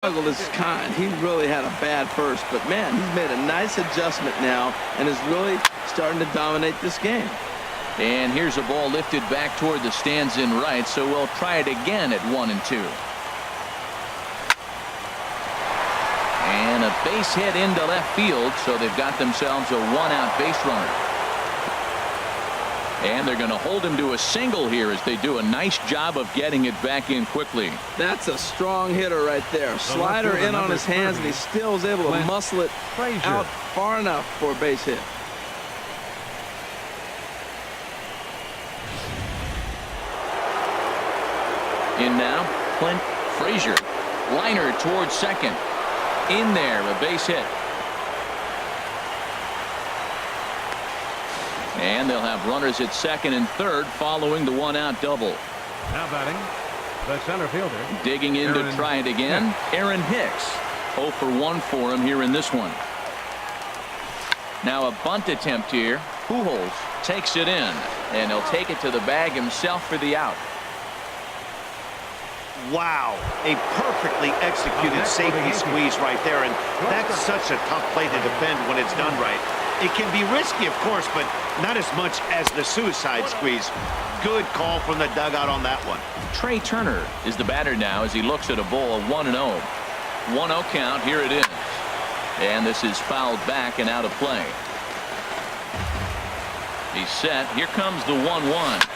Struggle is kind. He really had a bad first, but man, he's made a nice adjustment now and is really starting to dominate this game. And here's a ball lifted back toward the stands in right, so we'll try it again at 1-2. And a base hit into left field, so they've got themselves a one-out base runner. And they're going to hold him to a single here as they do a nice job of getting it back in quickly. That's a strong hitter right there. Slider in on his hands, and he still is able to muscle it out far enough for a base hit. In now, Clint Frazier. Liner towards second. In there, a base hit. And they'll have runners at second and third following the one-out double. Now batting, the center fielder. Digging in to try it again, Aaron Hicks. 0 for 1 for him here in this one. Now a bunt attempt here. Pujols takes it in, and he'll take it to the bag himself for the out. Wow, a perfectly executed safety squeeze right there, and that's such a tough play to defend when it's done right. It can be risky, of course, but not as much as the suicide squeeze. Good call from the dugout on that one. Trey Turner is the batter now as he looks at a ball 1-0. 1-0 count. Here it is. And this is fouled back and out of play. He's set. Here comes the 1-1.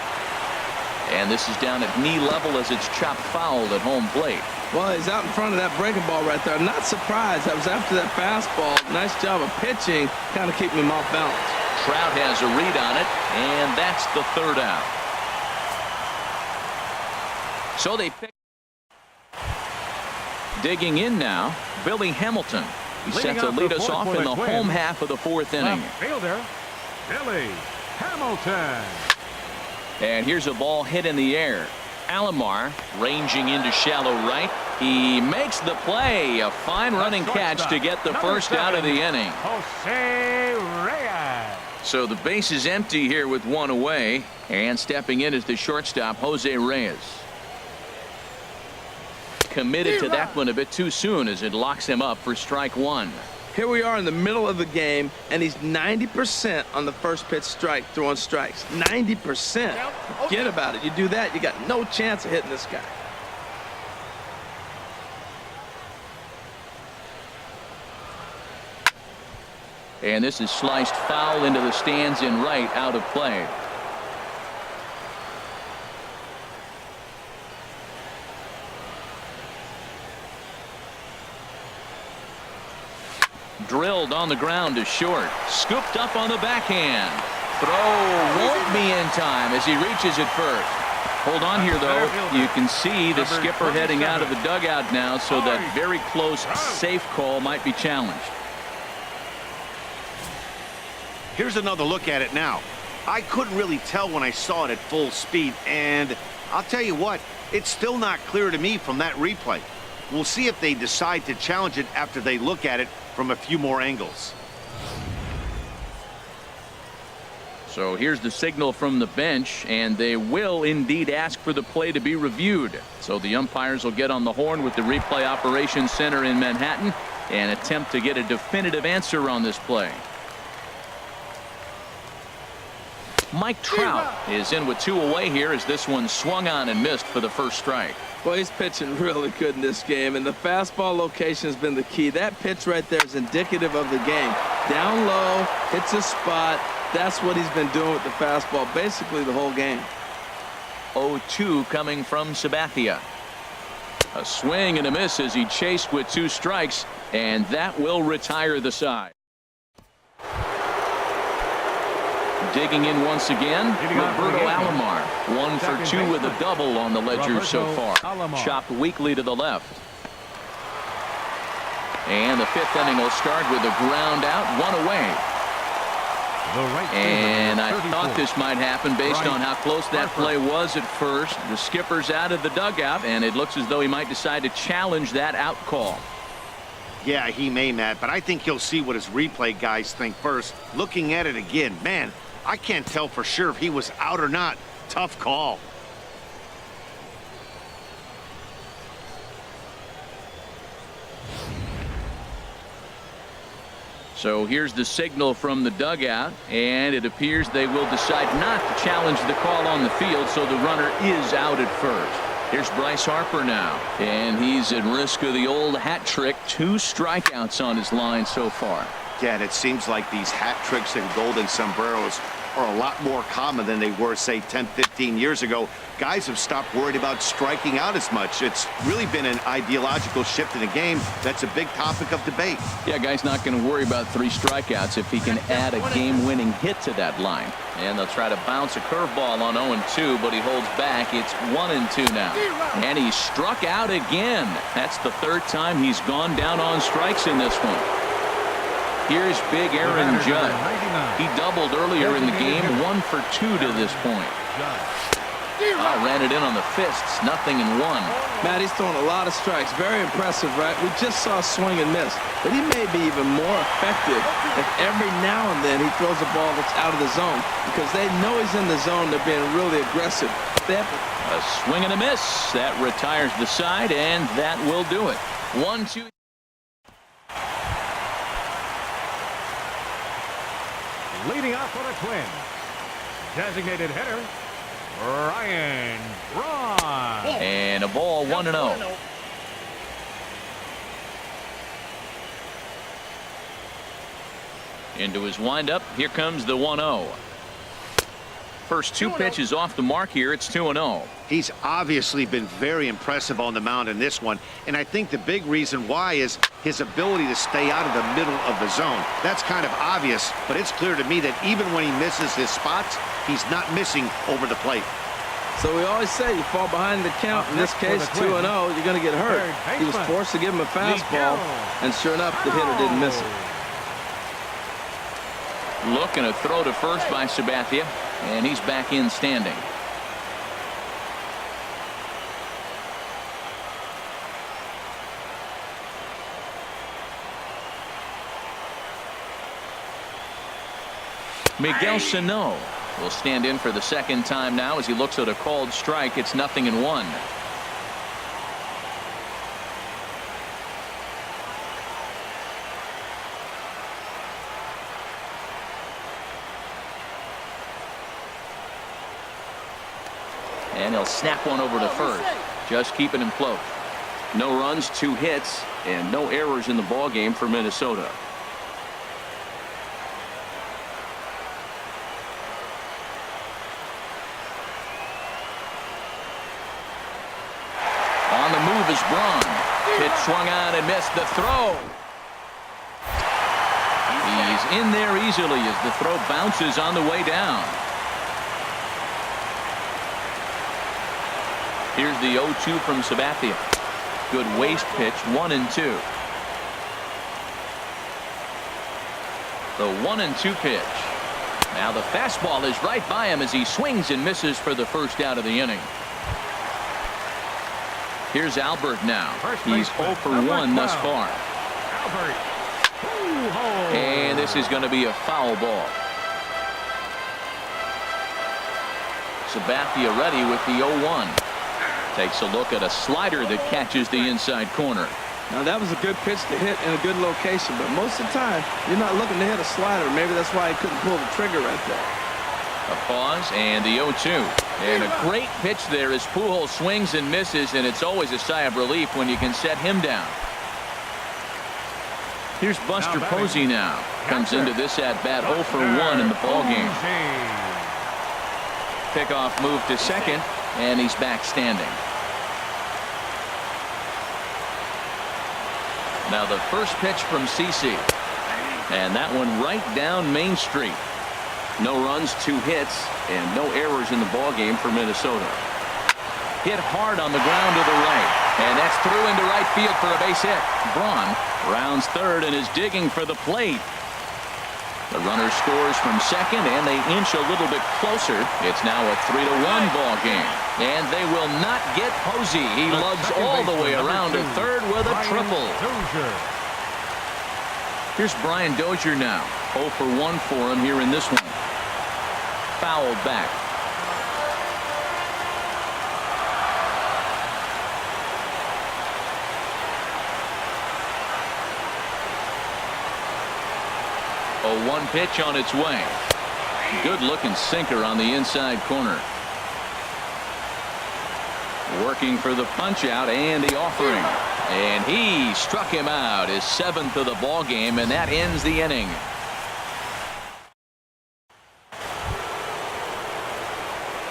And this is down at knee level as it's chopped foul at home plate. Well, he's out in front of that breaking ball right there. Not surprised. That was after that fastball. Nice job of pitching, kind of keeping him off balance. Trout has a read on it, and that's the third out. So they pick. Digging in now, Billy Hamilton. He set to lead us off in the home half of the fourth inning. Fielder, Billy Hamilton. And here's a ball hit in the air. Alomar ranging into shallow right. He makes the play. A fine running catch to get the first out of the inning. Jose Reyes. So the base is empty here with one away. And stepping in is the shortstop, Jose Reyes. Committed to that one a bit too soon as it locks him up for strike one. Here we are in the middle of the game, and he's 90% on the first pitch strike, throwing strikes. 90%. Forget about it. You do that, you got no chance of hitting this guy. And this is sliced foul into the stands in right, out of play. Drilled on the ground to short. Scooped up on the backhand. Throw won't be in time as he reaches it first. Hold on here, though. You can see the skipper heading out of the dugout now, so that very close, safe call might be challenged. Here's another look at it now. I couldn't really tell when I saw it at full speed, and I'll tell you what, it's still not clear to me from that replay. We'll see if they decide to challenge it after they look at it from a few more angles. So here's the signal from the bench, and they will indeed ask for the play to be reviewed. So the umpires will get on the horn with the replay operations center in Manhattan and attempt to get a definitive answer on this play. Mike Trout is in with two away here as this one swung on and missed for the first strike. Well, he's pitching really good in this game, and the fastball location has been the key. That pitch right there is indicative of the game. Down low, hits a spot. That's what he's been doing with the fastball basically the whole game. 0-2 coming from Sabathia. A swing and a miss as he chased with two strikes, and that will retire the side. Digging in once again, Roberto Alomar. 1 for 2 with a double on the ledger so far. Chopped weakly to the left. And the fifth inning will start with a ground out, one away. And I thought this might happen based on how close that play was at first. The skipper's out of the dugout, and it looks as though he might decide to challenge that out call. Yeah, he may, Matt, but I think he'll see what his replay guys think first. Looking at it again, man, I can't tell for sure if he was out or not. Tough call. So here's the signal from the dugout, and it appears they will decide not to challenge the call on the field, so the runner is out at first. Here's Bryce Harper now, and he's at risk of the old hat trick. 2 strikeouts on his line so far. Yeah, and it seems like these hat tricks and golden sombreros are a lot more common than they were, say, 10, 15 years ago. Guys have stopped worried about striking out as much. It's really been an ideological shift in the game. That's a big topic of debate. Yeah, guy's not going to worry about 3 strikeouts if he can add a game-winning hit to that line. And they'll try to bounce a curveball on 0-2, but he holds back. It's 1-2 now. And he's struck out again. That's the 3rd time he's gone down on strikes in this one. Here's big Aaron Judge. He doubled earlier in the game, 1 for 2 to this point. Ran it in on the fists, 0-1. Matt, he's throwing a lot of strikes. Very impressive, right? We just saw swing and miss, but he may be even more effective if every now and then he throws a ball that's out of the zone, because they know he's in the zone. They're being really aggressive. A swing and a miss. That retires the side, and that will do it. 1-2. Leading off for the Twins, designated hitter, Ryan Braun. And a ball, 1-0. Into his windup. Here comes the 1-0. First 2 pitches off the mark here. It's 2-0. He's obviously been very impressive on the mound in this one, and I think the big reason why is his ability to stay out of the middle of the zone. That's kind of obvious, but it's clear to me that even when he misses his spots, he's not missing over the plate. So we always say you fall behind the count. In this case, 2-0, you're going to get hurt. He was forced to give him a fastball, and sure enough, the hitter didn't miss it. Look, and a throw to first by Sabathia, and he's back in standing. Miguel Sano will stand in for the 2nd time now as he looks at a called strike. It's 0-1. And he'll snap one over to first, just keeping him close. No runs, 2 hits, and no errors in the ball game for Minnesota. On the move is Braun. Pitch swung on and missed. The throw. He's in there easily as the throw bounces on the way down. Here's the 0-2 from Sabathia. Good waist pitch, 1-2. The 1-2 pitch. Now the fastball is right by him as he swings and misses for the first out of the inning. Here's Albert now. He's 0 for 1 thus far. And this is going to be a foul ball. Sabathia ready with the 0-1. Takes a look at a slider that catches the inside corner. Now that was a good pitch to hit in a good location, but most of the time you're not looking to hit a slider. Maybe that's why he couldn't pull the trigger right there. A pause and the 0-2. And a great pitch there as Pujols swings and misses, and it's always a sigh of relief when you can set him down. Here's Buster Posey now. Comes into this at bat 0 for 1 in the ballgame. Pickoff move to second, and he's back standing. Now the first pitch from CeCe, and that one right down Main Street. No runs, 2 hits, and no errors in the ballgame for Minnesota. Hit hard on the ground to the right, and that's through into right field for a base hit. Braun rounds third and is digging for the plate. The runner scores from second, and they inch a little bit closer. It's now a 3-1 ball game, and they will not get Posey. He lugs all the way around to third with a triple. Here's Brian Dozier now. 0 for 1 for him here in this one. Fouled back. 0-1 pitch on its way. Good looking sinker on the inside corner. Working for the punch out and the offering. And he struck him out, his 7th of the ball game, and that ends the inning.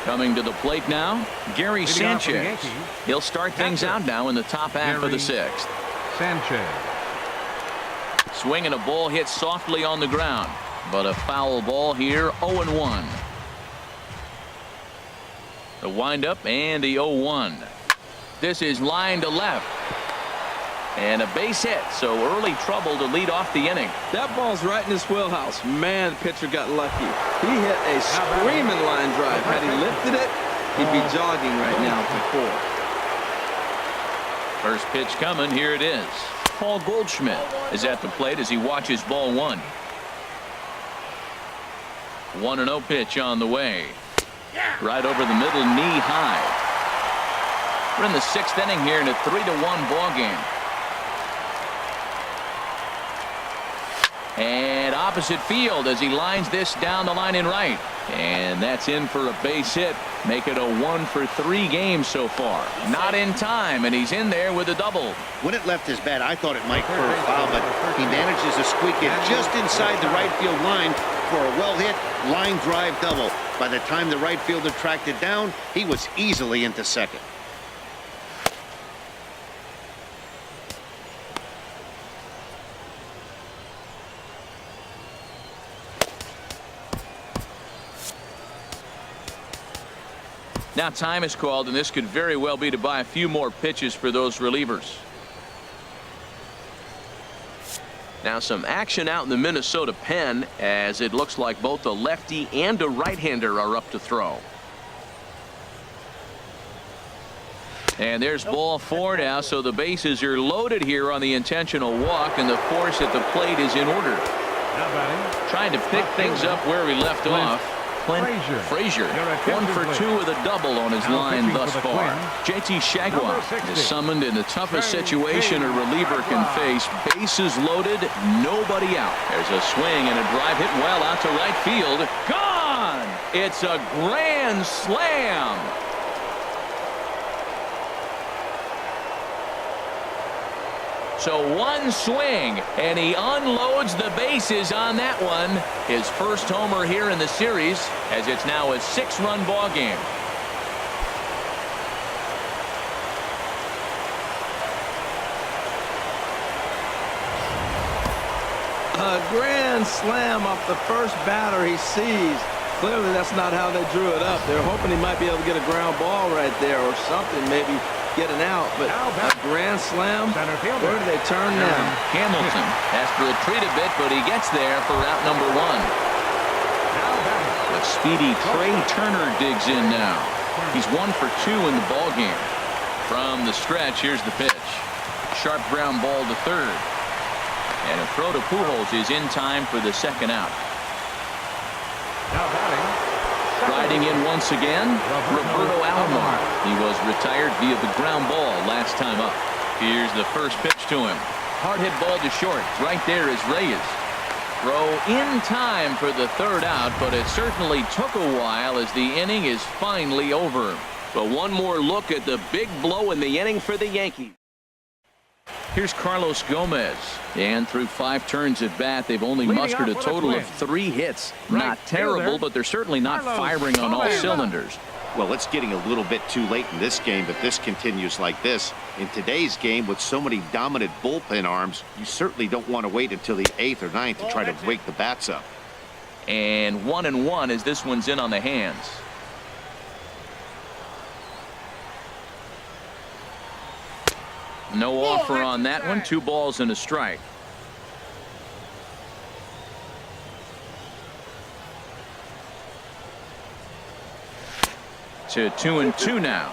Coming to the plate now, Gary Sanchez. He'll start things out now in the top half of the 6th. Sanchez. Swinging a ball hit softly on the ground, but a foul ball here. 0-1. The windup and the 0-1. This is line to left. And a base hit, so early trouble to lead off the inning. That ball's right in his wheelhouse. Man, the pitcher got lucky. He hit a screaming line drive. Had he lifted it, he'd be jogging right now for 4. First pitch coming. Here it is. Paul Goldschmidt is at the plate as he watches ball 1. 1-0 pitch on the way. Right over the middle, knee high. We're in the 6th inning here in a 3-1 ball game. And opposite field as he lines this down the line in right. And that's in for a base hit. Make it a 1-for-3 game so far. Not in time, and he's in there with a double. When it left his bat, I thought it might curve foul, but he manages to squeak it just inside the right field line for a well-hit line drive double. By the time the right fielder tracked it down, he was easily into second. Now time is called, and this could very well be to buy a few more pitches for those relievers. Now some action out in the Minnesota pen, as it looks like both a lefty and a right-hander are up to throw. And there's ball 4 now, so the bases are loaded here on the intentional walk, and the force at the plate is in order. Trying to pick things up where we left off. Clint Frazier, 1 for 2 with a double on his line thus far. JT Shagwell is summoned in the toughest situation a reliever can face. Bases loaded, nobody out. There's a swing and a drive hit well out to right field. Gone! It's a grand slam. So one swing, and he unloads the bases on that one. His first homer here in the series, as it's now a 6-run ball game. A grand slam off the first batter he sees. Clearly, that's not how they drew it up. They're hoping he might be able to get a ground ball right there or something, maybe get an out, but a grand slam. Where do they turn now? Hamilton has to retreat a bit, but he gets there for out number 1. But speedy Trey Turner digs in now. He's 1 for 2 in the ball game. From the stretch, here's the pitch. Sharp ground ball to third. And a throw to Pujols is in time for the 2nd out. Riding in once again, Roberto Alomar. He was retired via the ground ball last time up. Here's the first pitch to him. Hard hit ball to short. Right there is Reyes. Throw in time for the 3rd out, but it certainly took a while as the inning is finally over. But one more look at the big blow in the inning for the Yankees. Here's Carlos Gomez, and through 5 turns at bat, they've only mustered a total of 3 hits. Not terrible, but they're certainly not firing on all cylinders. Well, it's getting a little bit too late in this game, but this continues like this. In today's game, with so many dominant bullpen arms, you certainly don't want to wait until the 8th or 9th to try to wake the bats up. And 1-1 as this one's in on the hands. No offer on that one. 2 balls and a strike. To 2-2 now.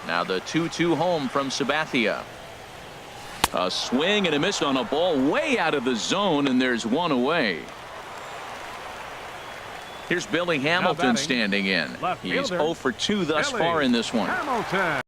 Now the 2-2 home from Sabathia. A swing and a miss on a ball way out of the zone, and there's 1 away. Here's Billy Hamilton standing in. He's 0 for 2 thus far in this one.